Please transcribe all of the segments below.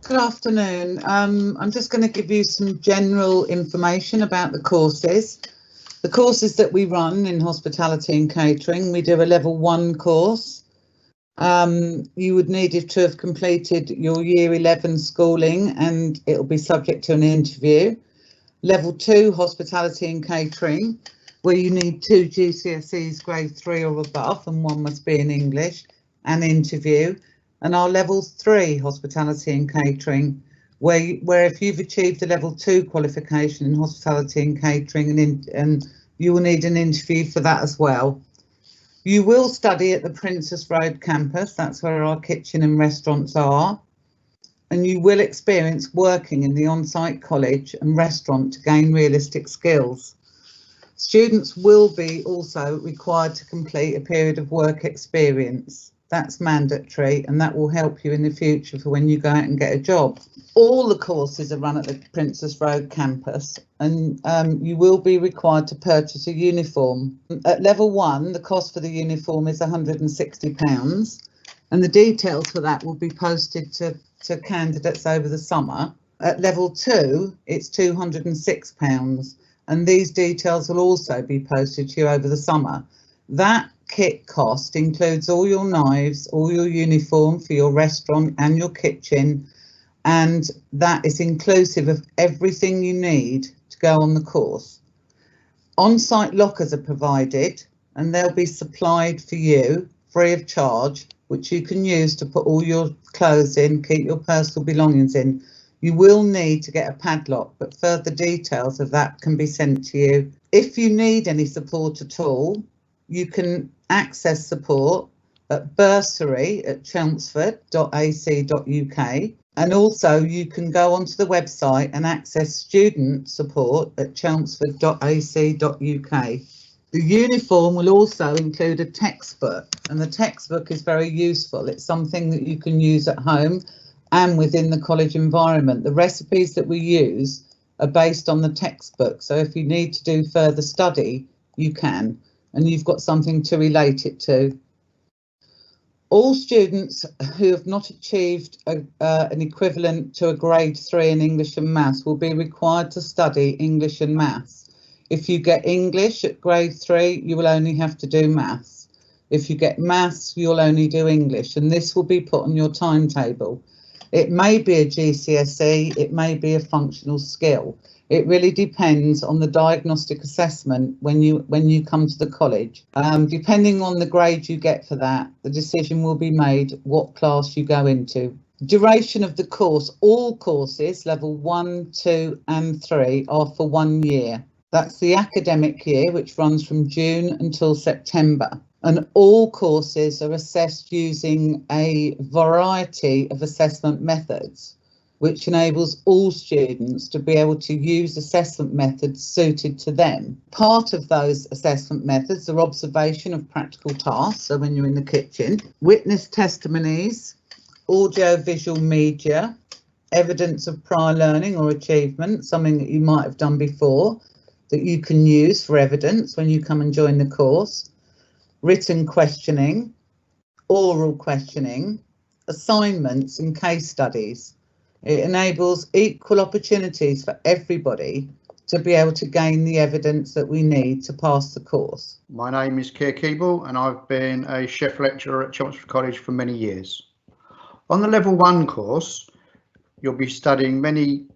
Good afternoon. I'm just going to give you some general information about the courses. The courses that we run in hospitality and catering, we do a level 1 course. You would need to have completed your year 11 schooling and it will be subject to an interview. Level 2 hospitality and catering, where you need 2 GCSEs grade 3 or above and 1 must be in English, an interview. And our level 3 hospitality and catering, where if you've achieved a level 2 qualification in hospitality and catering, and you will need an interview for that as well. You will study at the Princess Road campus, that's where our kitchen and restaurants are, and you will experience working in the on-site college and restaurant to gain realistic skills. Students will be also required to complete a period of work experience. That's mandatory and that will help you in the future for when you go out and get a job. All the courses are run at the Princess Road campus and you will be required to purchase a uniform. At level 1, the cost for the uniform is £160 and the details for that will be posted to candidates over the summer. At level 2, it's £206 and these details will also be posted to you over the summer. That kit cost includes all your knives, all your uniform for your restaurant and your kitchen, and that is inclusive of everything you need to go on the course. On-site lockers are provided and they'll be supplied for you free of charge, which you can use to put all your clothes in, keep your personal belongings in. You will need to get a padlock, but further details of that can be sent to you. If you need any support at all, you can access support at bursary@chelmsford.ac.uk, and also you can go onto the website and access student support at chelmsford.ac.uk. The uniform will also include a textbook, and the textbook is very useful. It's something that you can use at home and within the college environment. The recipes that we use are based on the textbook, so if you need to do further study, you can. And you've got something to relate it to. All students who have not achieved an equivalent to a grade 3 in English and Maths will be required to study English and Maths. If you get English at grade 3, you will only have to do Maths. If you get Maths, you'll only do English, and this will be put on your timetable. It may be a GCSE, it may be a functional skill. It really depends on the diagnostic assessment when you come to the college. Depending on the grade you get for that, the decision will be made what class you go into. Duration of the course, all courses, level 1, 2 and 3 are for 1 year. That's the academic year, which runs from June until September. And all courses are assessed using a variety of assessment methods, which enables all students to be able to use assessment methods suited to them. Part of those assessment methods are observation of practical tasks, so when you're in the kitchen, witness testimonies, audio-visual media, evidence of prior learning or achievement, something that you might have done before that you can use for evidence when you come and join the course, written questioning, oral questioning, assignments and case studies. It enables equal opportunities for everybody to be able to gain the evidence that we need to pass the course. My name is Keir Keeble and I've been a chef lecturer at Chelmsford College for many years. On the level 1 course, you'll be studying many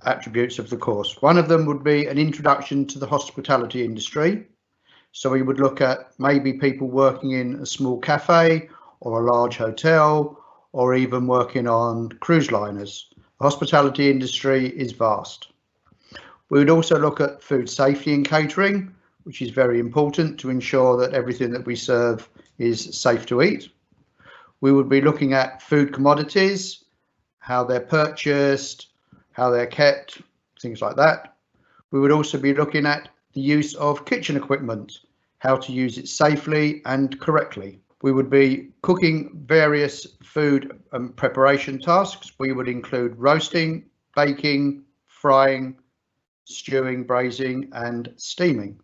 attributes of the course. One of them would be an introduction to the hospitality industry. So we would look at maybe people working in a small cafe or a large hotel, or even working on cruise liners. The hospitality industry is vast. We would also look at food safety and catering, which is very important to ensure that everything that we serve is safe to eat. We would be looking at food commodities, how they're purchased, how they're kept, things like that. We would also be looking at the use of kitchen equipment, how to use it safely and correctly. We would be cooking various food preparation tasks. We would include roasting, baking, frying, stewing, braising and steaming.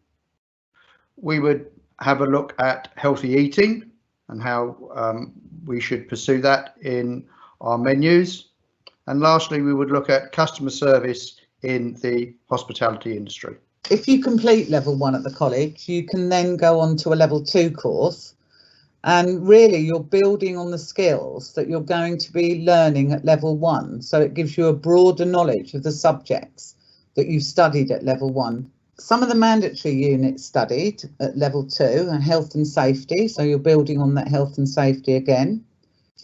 We would have a look at healthy eating and how we should pursue that in our menus. And lastly, we would look at customer service in the hospitality industry. If you complete level 1 at the college, you can then go on to a level 2 course, and really you're building on the skills that you're going to be learning at level 1. So it gives you a broader knowledge of the subjects that you studied at level 1. Some of the mandatory units studied at level 2 are health and safety, so you're building on that health and safety again.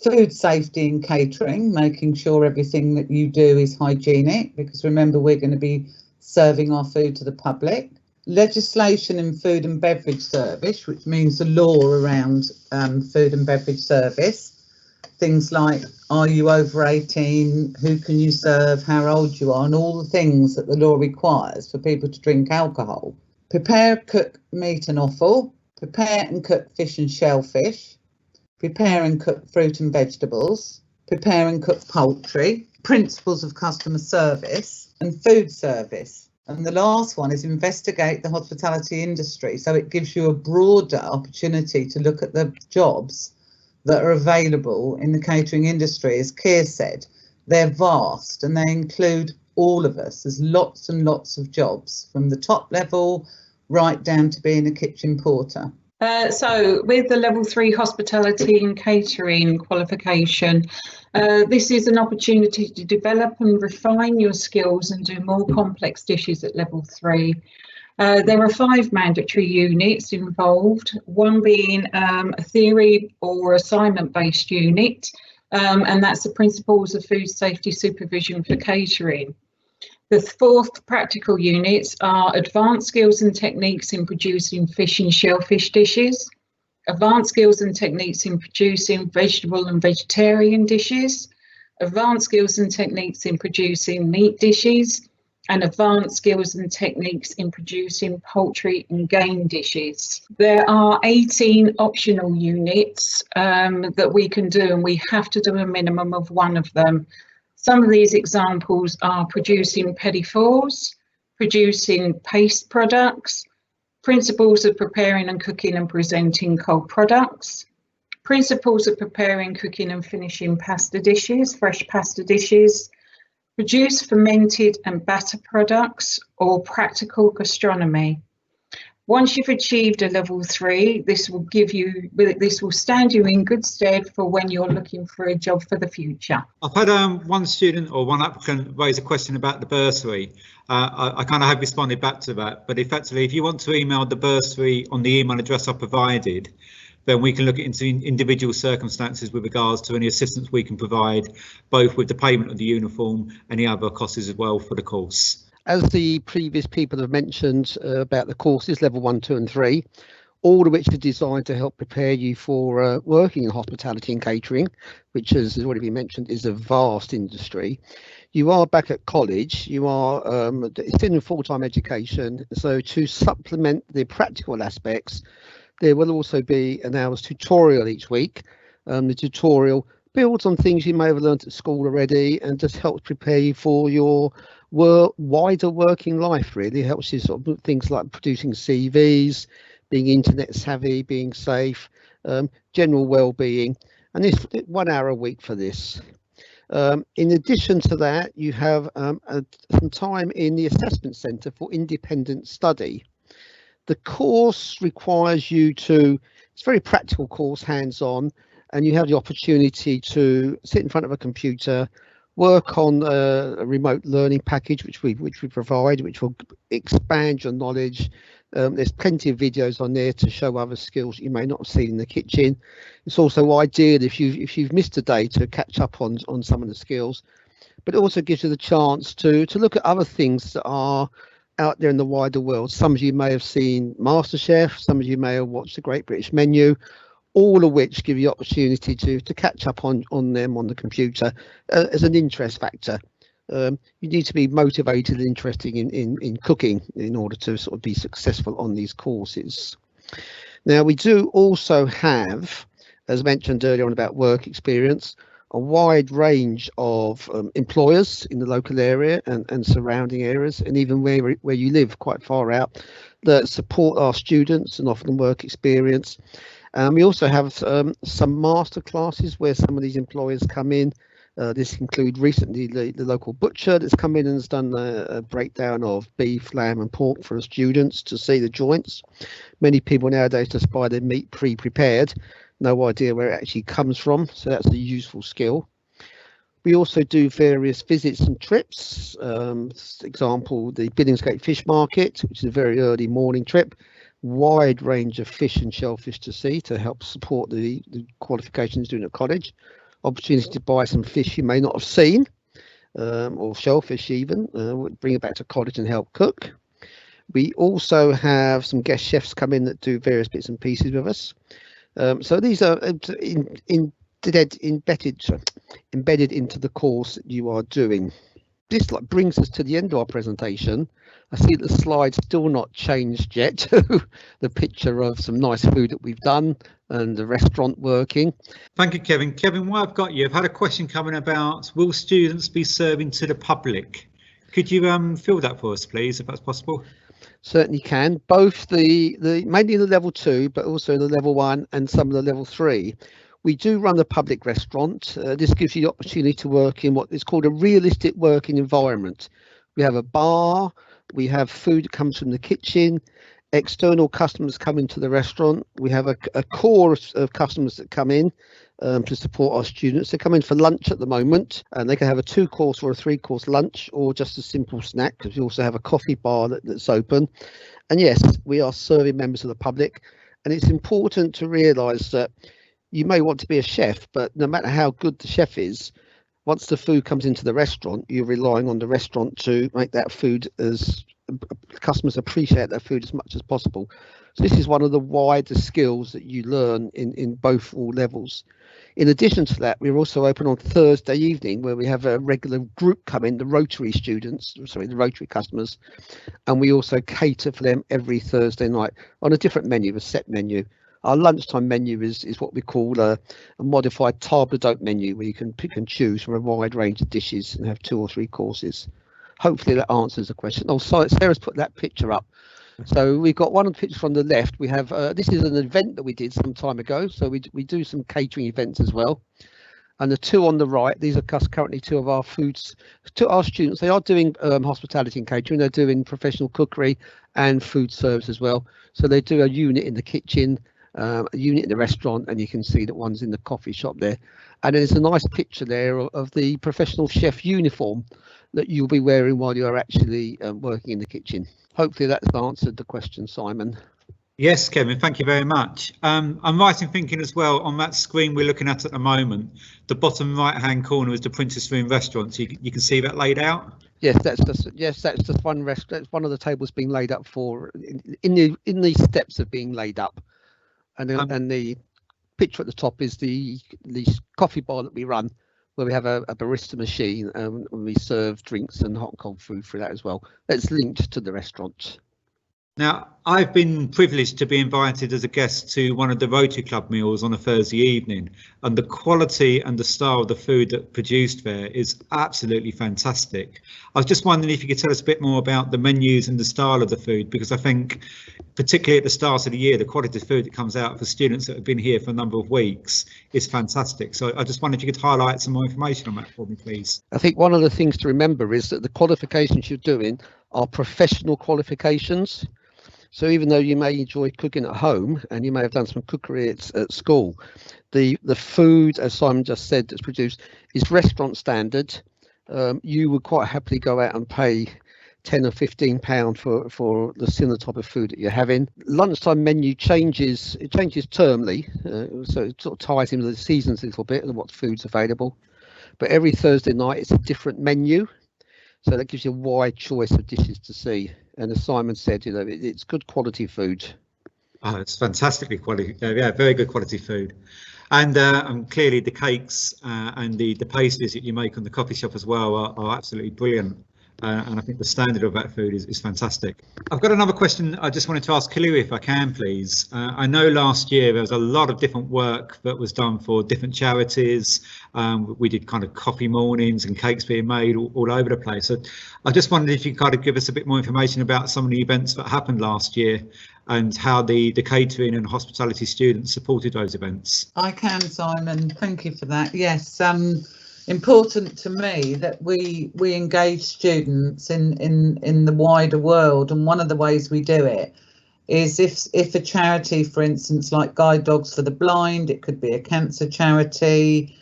Food safety and catering, making sure everything that you do is hygienic, because remember, we're going to be serving our food to the public. Legislation in food and beverage service, which means the law around food and beverage service. Things like, are you over 18, who can you serve, how old you are, and all the things that the law requires for people to drink alcohol. Prepare, cook meat and offal, prepare and cook fish and shellfish, prepare and cook fruit and vegetables, prepare and cook poultry, principles of customer service and food service. And the last one is investigate the hospitality industry. So it gives you a broader opportunity to look at the jobs that are available in the catering industry. As Keir said, they're vast and they include all of us. There's lots and lots of jobs from the top level right down to being a kitchen porter. So with the level 3 hospitality and catering qualification, this is an opportunity to develop and refine your skills and do more complex dishes at level 3. There are 5 mandatory units involved, one being a theory or assignment-based unit, and that's the principles of food safety supervision for catering. The 4th practical units are advanced skills and techniques in producing fish and shellfish dishes, advanced skills and techniques in producing vegetable and vegetarian dishes, advanced skills and techniques in producing meat dishes, and advanced skills and techniques in producing poultry and game dishes. There are 18 optional units that we can do, and we have to do a minimum of 1 of them. Some of these examples are producing petit fours, producing paste products, principles of preparing and cooking and presenting cold products, principles of preparing, cooking and finishing pasta dishes, fresh pasta dishes, produce fermented and batter products, or practical gastronomy. Once you've achieved a level 3, this will stand you in good stead for when you're looking for a job for the future. I've had one student or one applicant raise a question about the bursary. I kind of have responded back to that, but effectively, if you want to email the bursary on the email address I provided, then we can look into individual circumstances with regards to any assistance we can provide, both with the payment of the uniform and the other costs as well for the course. As the previous people have mentioned about the courses, level 1, 2 and 3, all of which are designed to help prepare you for working in hospitality and catering, which has already been mentioned is a vast industry. You are back at college, you are still in full-time education, so to supplement the practical aspects, there will also be an hour's tutorial each week. The tutorial builds on things you may have learned at school already and just helps prepare you for your wider working life. Really helps you sort of things like producing CVs, being internet savvy, being safe, general well-being, and it's 1 hour a week for this. In addition to that, you have some time in the assessment centre for independent study. The course requires you to, it's a very practical course, hands-on, and you have the opportunity to sit in front of a computer, work on a remote learning package which we provide, which will expand your knowledge. There's plenty of videos on there to show other skills you may not have seen in the kitchen. It's also ideal if you've missed a day to catch up on some of the skills, but it also gives you the chance to look at other things that are out there in the wider world. Some of you may have seen MasterChef, some of you may have watched the Great British Menu, all of which give you opportunity to catch up on them on the computer as an interest factor. You need to be motivated and interested in cooking in order to sort of be successful on these courses. Now, we do also have, as mentioned earlier on about work experience, a wide range of employers in the local area and surrounding areas, and even where you live quite far out, that support our students and offer them work experience. We also have some master classes where some of these employers come in This includes recently the local butcher that's come in and has done a breakdown of beef, lamb and pork for the students to see the joints. Many people nowadays just buy their meat pre-prepared, no idea where it actually comes from, so that's a useful skill. We also do various visits and trips. Example, the Billingsgate Fish Market, which is a very early morning trip. Wide range of fish and shellfish to see to help support the qualifications doing at college. Opportunity to buy some fish you may not have seen, or shellfish even, bring it back to college and help cook. We also have some guest chefs come in that do various bits and pieces with us. So these are embedded into the course that you are doing. This brings us to the end of our presentation. I see the slide's still not changed yet to the picture of some nice food that we've done and the restaurant working. Thank you, Kevin. Kevin, while I've got you, I've had a question coming about, will students be serving to the public? Could you fill that for us, please, if that's possible? Certainly can. Both the mainly the level 2, but also the level 1 and some of the level 3. We do run the public restaurant. This gives you the opportunity to work in what is called a realistic working environment. We have a bar, we have food that comes from the kitchen, external customers come into the restaurant. We have a core of customers that come in to support our students. They come in for lunch at the moment, and they can have a 2-course or a 3-course lunch, or just a simple snack, because we also have a coffee bar that's open. And yes, we are serving members of the public, and it's important to realise that you may want to be a chef, but no matter how good the chef is, once the food comes into the restaurant, you're relying on the restaurant to make that food as customers appreciate that food as much as possible. So this is one of the wider skills that you learn in both all levels. In addition to that, we're also open on Thursday evening, where we have a regular group come in, the Rotary customers, and we also cater for them every Thursday night on a different menu, a set menu. Our lunchtime menu is what we call a modified table d'hôte menu, where you can pick and choose from a wide range of dishes and have 2 or 3 courses. Hopefully that answers the question. Oh, sorry, Sarah's put that picture up. So we've got one of the pictures from the left. We have this is an event that we did some time ago. So we do some catering events as well. And the 2 on the right, these are currently 2 of our foods to our students. They are doing hospitality and catering. They're doing professional cookery and food service as well. So they do a unit in the kitchen, a unit in the restaurant, and you can see that one's in the coffee shop there. And there's a nice picture there of the professional chef uniform that you'll be wearing while you're actually working in the kitchen. Hopefully that's answered the question, Simon. Yes, Kevin, thank you very much. I'm right in thinking as well, on that screen we're looking at the moment, the bottom right hand corner is the Princess Room restaurant. So you can see that laid out? Yes, that's just one restaurant. One of the tables being laid up for in the steps of being laid up. And the picture at the top is the coffee bar that we run, where we have a barista machine, and we serve drinks and hot and cold food through that as well. That's linked to the restaurant. Now, I've been privileged to be invited as a guest to one of the Rotary Club meals on a Thursday evening, and the quality and the style of the food that produced there is absolutely fantastic. I was just wondering if you could tell us a bit more about the menus and the style of the food, because I think particularly at the start of the year, the quality of food that comes out for students that have been here for a number of weeks is fantastic. So I just wondered if you could highlight some more information on that for me, please. I think one of the things to remember is that the qualifications you're doing are professional qualifications. So even though you may enjoy cooking at home and you may have done some cookery at school, the food, as Simon just said, that's produced is restaurant standard. You would quite happily go out and pay £10 or £15 for the similar type of food that you're having. Lunchtime menu changes termly, so it sort of ties in with the seasons a little bit and what food's available. But every Thursday night it's a different menu, so that gives you a wide choice of dishes to see. And as Simon said, you know, it's good quality food. Oh, it's fantastically quality. Yeah, very good quality food. And clearly the cakes and the pastries that you make on the coffee shop as well are absolutely brilliant. And I think the standard of that food is fantastic. I've got another question I just wanted to ask Hilary, if I can, please. I know last year there was a lot of different work that was done for different charities. We did kind of coffee mornings and cakes being made all over the place. So I just wondered if you could kind of give us a bit more information about some of the events that happened last year and how the catering and hospitality students supported those events. I can, Simon. Thank you for that. Yes. important to me that we engage students in the wider world, and one of the ways we do it is if a charity, for instance, like Guide Dogs for the Blind, it could be a cancer charity,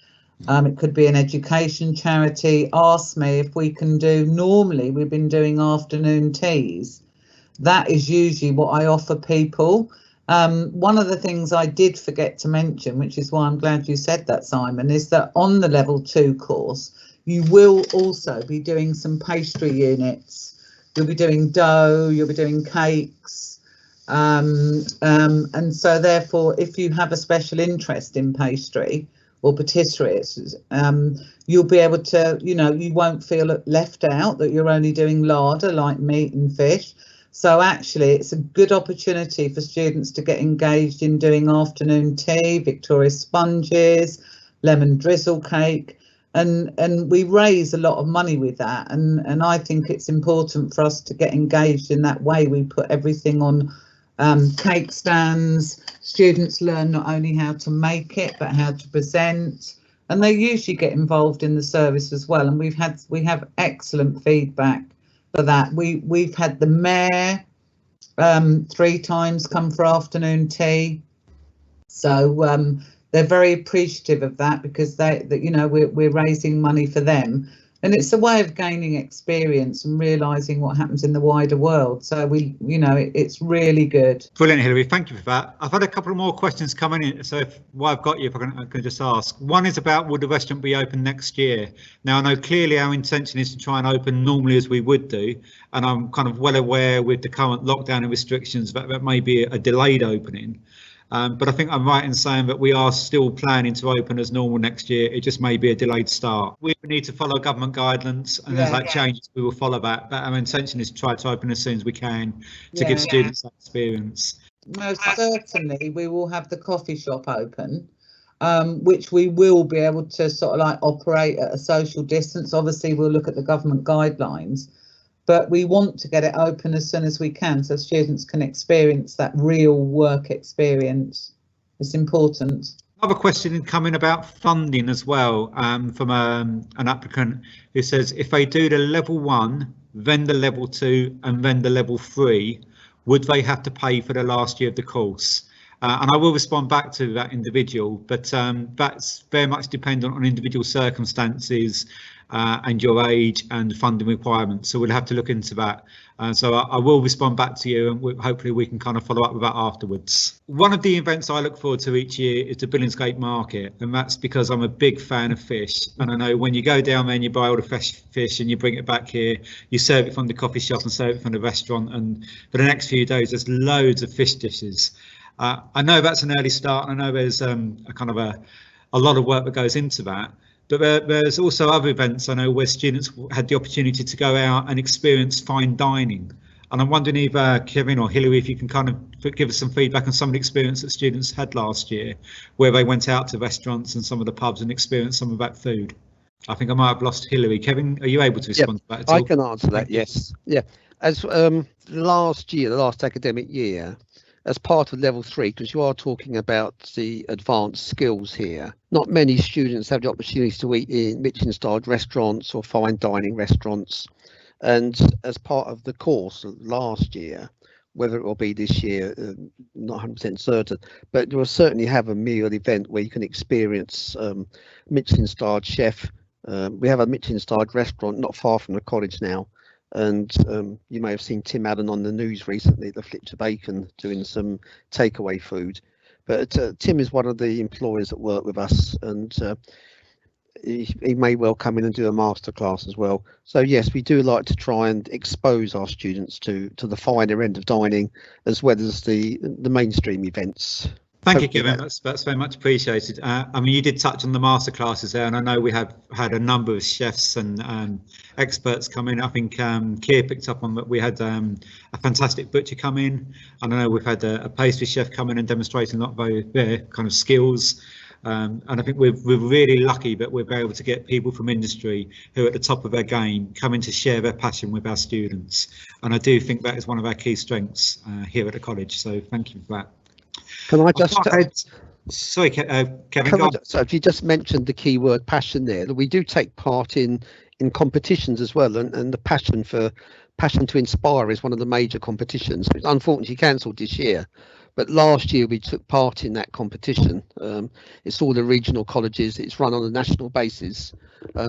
it could be an education charity, ask me if we can do, normally we've been doing afternoon teas. That is usually what I offer people. One of the things I did forget to mention, which is why I'm glad you said that, Simon, is that on the level 2 course, you will also be doing some pastry units. You'll be doing dough, you'll be doing cakes. And so therefore, if you have a special interest in pastry or patisseries, you'll be able to, you won't feel left out that you're only doing larder like meat and fish. So actually, it's a good opportunity for students to get engaged in doing afternoon tea, Victoria sponges, lemon drizzle cake, and we raise a lot of money with that. And I think it's important for us to get engaged in that way. We put everything on cake stands. Students learn not only how to make it, but how to present, and they usually get involved in the service as well. And we have excellent feedback for that. We've had the mayor 3 times come for afternoon tea, so they're very appreciative of that, because we're raising money for them, and it's a way of gaining experience and realising what happens in the wider world. So it's really good. Brilliant, Hilary. Thank you for that. I've had a couple of more questions coming in. So while I've got you, if I can just ask. One is about, would the restaurant be open next year? Now, I know clearly our intention is to try and open normally as we would do. And I'm kind of well aware with the current lockdown and restrictions that may be a delayed opening. But I think I'm right in saying that we are still planning to open as normal next year. It just may be a delayed start. We need to follow government guidelines, and as that changes, we will follow that. But our intention is to try to open as soon as we can to give students that experience. Most certainly, we will have the coffee shop open, which we will be able to sort of like operate at a social distance. Obviously, we'll look at the government guidelines, but we want to get it open as soon as we can so students can experience that real work experience. It's important. Another question coming about funding as well, from an applicant who says, if they do the level 1, then the level 2 and then the level 3, would they have to pay for the last year of the course? And I will respond back to that individual, but that's very much dependent on individual circumstances and your age and funding requirements. So we'll have to look into that. So I will respond back to you, and hopefully we can kind of follow up with that afterwards. One of the events I look forward to each year is the Billingsgate Market, and that's because I'm a big fan of fish. And I know when you go down there and you buy all the fresh fish and you bring it back here, you serve it from the coffee shop and serve it from the restaurant, and for the next few days there's loads of fish dishes. I know that's an early start, and I know there's a lot of work that goes into that. But there's also other events I know where students had the opportunity to go out and experience fine dining. And I'm wondering if Kevin or Hilary, if you can kind of give us some feedback on some of the experience that students had last year, where they went out to restaurants and some of the pubs and experienced some of that food. I think I might have lost Hilary. Kevin, are you able to respond to that at all? I can answer that, yes. Yeah. As last year, the last academic year, as part of level 3, because you are talking about the advanced skills here, not many students have the opportunity to eat in Michelin-starred restaurants or fine dining restaurants. And as part of the course last year, whether it will be this year, not 100% certain, but you will certainly have a meal event where you can experience Michelin-starred chef. We have a Michelin-starred restaurant not far from the college now. And you may have seen Tim Allen on the news recently, the Flip to Bacon, doing some takeaway food. But Tim is one of the employers that work with us, and he may well come in and do a masterclass as well. So yes, we do like to try and expose our students to the finer end of dining, as well as the mainstream events. Thank you, Kevin. That's very much appreciated. I mean, you did touch on the masterclasses there, and I know we have had a number of chefs and experts come in. I think Keir picked up on that. We had a fantastic butcher come in, and I know we've had a pastry chef come in and demonstrating a lot of their kind of skills. And I think we're really lucky that we're able to get people from industry who are at the top of their game coming to share their passion with our students. And I do think that is one of our key strengths here at the college. So thank you for that. Can I just Sorry, Kevin. So if you just mentioned the key word passion there, that we do take part in competitions as well, and the passion to inspire is one of the major competitions, which unfortunately cancelled this year. But last year we took part in that competition. It's all the regional colleges. It's run on a national basis,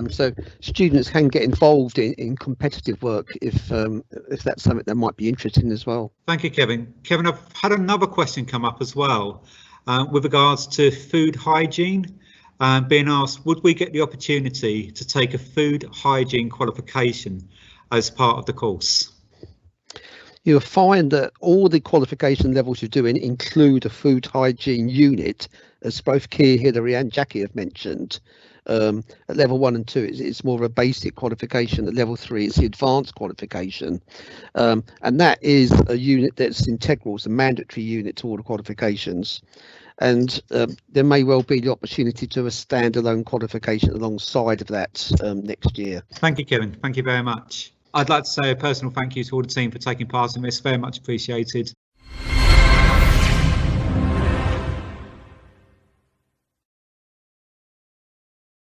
so students can get involved in competitive work if that's something they might be interested in as well. Thank you, Kevin. Kevin, I've had another question come up as well with regards to food hygiene. Being asked, would we get the opportunity to take a food hygiene qualification as part of the course? You'll find that all the qualification levels you're doing include a food hygiene unit, as both Keir, Hilary and Jackie have mentioned. At level 1 and 2, it's more of a basic qualification. At level 3, it's the advanced qualification. And that is a unit that's integral, it's a mandatory unit to all the qualifications. And there may well be the opportunity to a standalone qualification alongside of that next year. Thank you, Kevin. Thank you very much. I'd like to say a personal thank you to all the team for taking part in this. Very much appreciated.